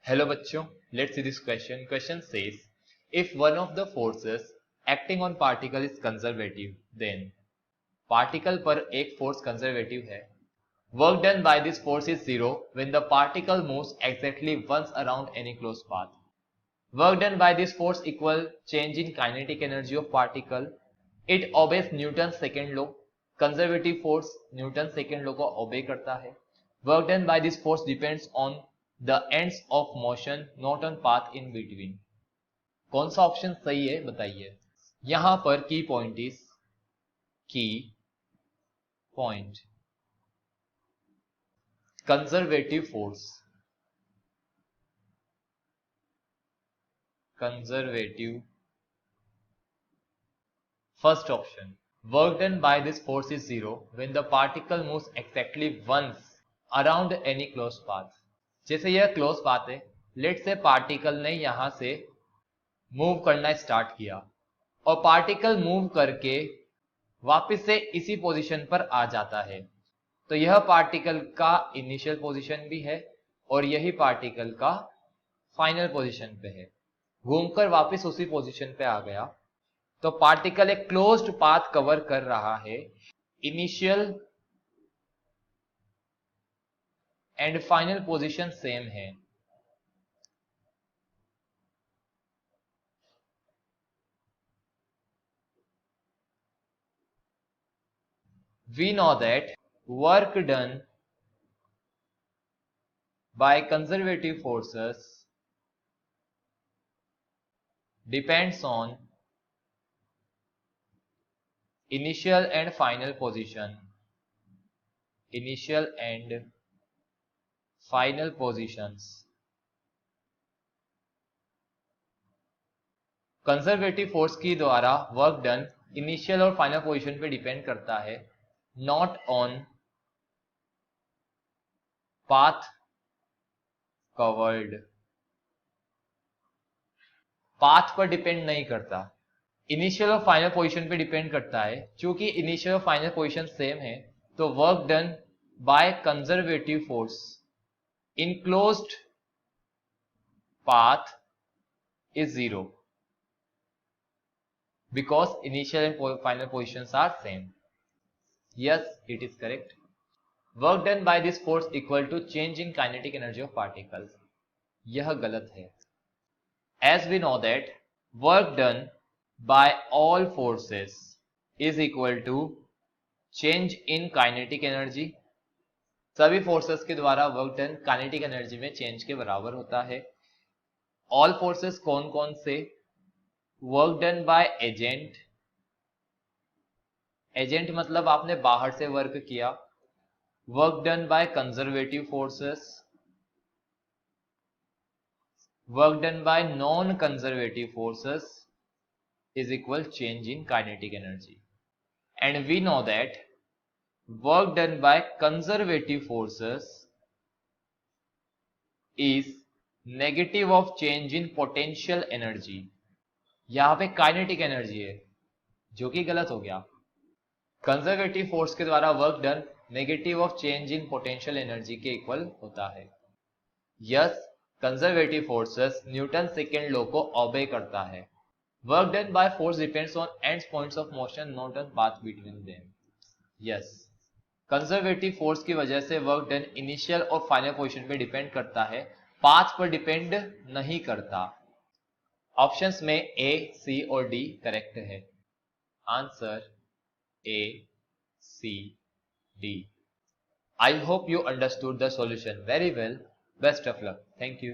Hello बच्चों, let's see this question. Question says if one of the forces acting on particle is conservative, then particle पर एक force conservative है. Work done by this force is zero when the particle moves exactly once around any closed path. Work done by this force equal change in kinetic energy of particle. It obeys Newton's second law. Conservative force Newton's second law को obey करता है. Work done by this force depends on the ends of motion, not on path in between. कौन सा option सही है बताइए. यहां पर key point is key point conservative force. Conservative first option. Work done by this force is zero when the particle moves exactly once around any close path. जैसे यह close path है, लेट से पार्टिकल ने यहां से move करना start किया और particle move करके वापस से इसी पोजीशन पर आ जाता है. तो यह पार्टिकल का इनिशियल पोजीशन भी है और यही पार्टिकल का फाइनल पोजीशन पे है. घूमकर वापस उसी पोजीशन पे आ गया. तो पार्टिकल एक क्लोज्ड पाथ कवर कर रहा है. Initial and final position same है. We know that work done by conservative forces depends on initial and final position. Initial and final positions. Conservative force की द्वारा वर्क डन इनिशियल और final position पे depend करता है, not on path covered. Path पर depend नहीं करता, initial और फाइनल पोजीशन पे डिपेंड करता है. क्योंकि इनिशियल और फाइनल पोजीशन सेम है, तो work done by conservative force in closed path is zero because initial and final positions are same. Yes, it is correct. Work done by this force equal to change in kinetic energy of particles. यह गलत है. As we know that work done by all forces is equal to change in kinetic energy. सभी forces के द्वारा work done kinetic energy में change के बराबर होता है. ऑल फोर्सेस कौन कौन से? Work done by agent. Agent मतलब आपने बाहर से वर्क किया. Work done by conservative forces. Work done by non conservative forces is equal change in kinetic energy. And we know that work done by conservative forces is negative of change in potential energy. यहां पे kinetic energy है, जो कि गलत हो गया. Conservative force के द्वारा work done negative of change in potential energy के इक्वल होता है. Yes, conservative forces Newton second law को ओबे करता है. Work done by force depends on ends points of motion, not on path between them. Yes, conservative force की वजह से वर्क डन इनिशियल और फाइनल पोजीशन पे डिपेंड करता है, पाथ पर डिपेंड नहीं करता. ऑप्शंस में ए, सी और डी करेक्ट है. Answer A, C, D. I hope you understood the solution very well. Best of luck. Thank you.